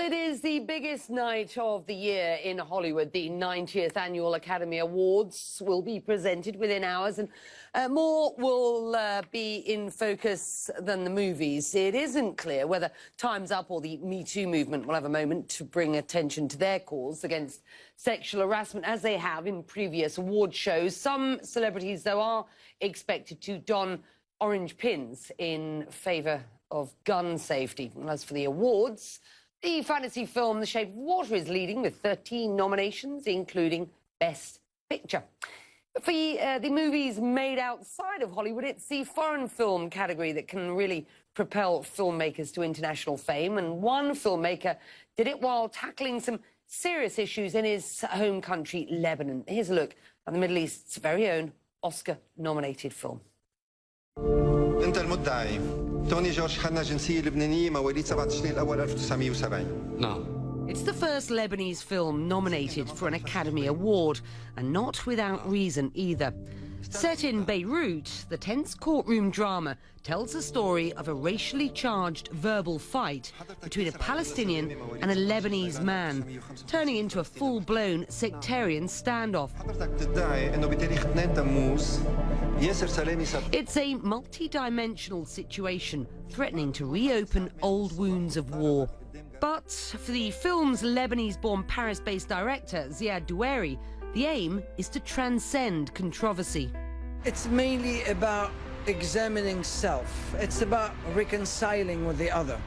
It is the biggest night of the year in Hollywood. The 90th Annual Academy Awards will be presented within hours, and more will be in focus than the movies. It isn't clear whether Time's Up or the Me Too movement will have a moment to bring attention to their cause against sexual harassment, as they have in previous award shows. Some celebrities, though, are expected to don orange pins in favour of gun safety. And as for the awards, the fantasy film The Shape of Water is leading with 13 nominations, including Best Picture. But for the movies made outside of Hollywood, it's the foreign film category that can really propel filmmakers to international fame. And one filmmaker did it while tackling some serious issues in his home country, Lebanon. Here's a look at the Middle East's very own Oscar-nominated film. أنت المدعي توني جورج حنا جنسية لبنانية مواليد 17/1/1970. No. It's the first Lebanese film nominated for an Academy Award, and not without reason either. Set in Beirut, the tense courtroom drama tells the story of a racially charged verbal fight between a Palestinian and a Lebanese man, turning into a full-blown sectarian standoff. It's a multi-dimensional situation threatening to reopen old wounds of war. But for the film's Lebanese-born Paris-based director, Ziad Doueri, the aim is to transcend controversy. It's mainly about examining self. It's about reconciling with the other,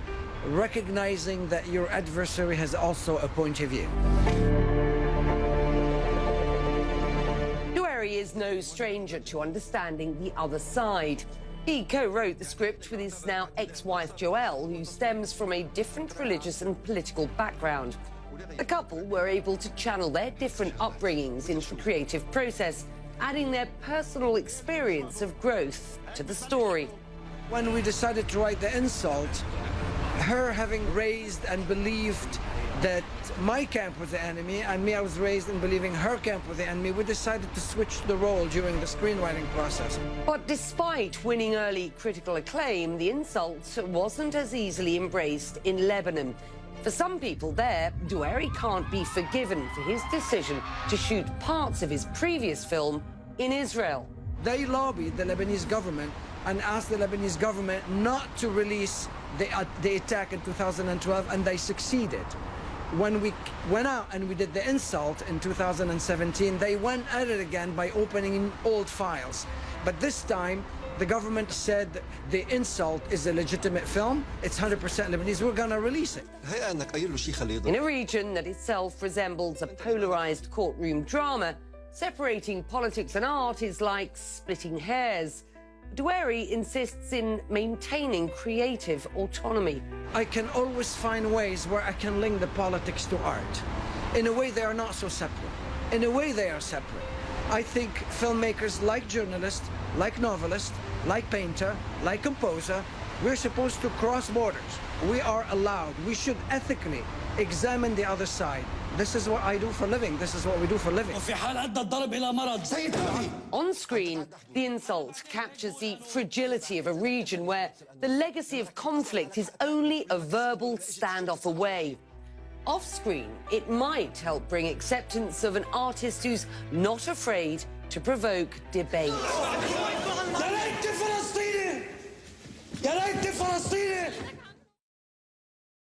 recognizing that your adversary has also a point of view. Doueri is no stranger to understanding the other side. He co-wrote the script with his now ex-wife Joelle, who stems from a different religious and political background. The couple were able to channel their different upbringings into the creative process, adding their personal experience of growth to the story. When we decided to write The Insult, her having raised and believed that my camp was the enemy, and me, I was raised in believing her camp was the enemy, we decided to switch the role during the screenwriting process. But despite winning early critical acclaim, The Insult wasn't as easily embraced in Lebanon. For some people there, Doueri can't be forgiven for his decision to shoot parts of his previous film in Israel. They lobbied the Lebanese government and asked the Lebanese government not to release the attack in 2012, and they succeeded. When we went out and we did The Insult in 2017, they went at it again by opening old files. But this time, the government said The Insult is a legitimate film. It's 100% Lebanese. We're going to release it. In a region that itself resembles a polarized courtroom drama, separating politics and art is like splitting hairs. Doueri insists in maintaining creative autonomy. I can always find ways where I can link the politics to art. In a way, they are not so separate. In a way, they are separate. I think filmmakers, like journalists, like novelists, like painter, like composer, we're supposed to cross borders. We are allowed. We should ethically examine the other side. This is what I do for a living. This is what we do for a living. On screen, The Insult captures the fragility of a region where the legacy of conflict is only a verbal standoff away. Off-screen, it might help bring acceptance of an artist who's not afraid to provoke debate.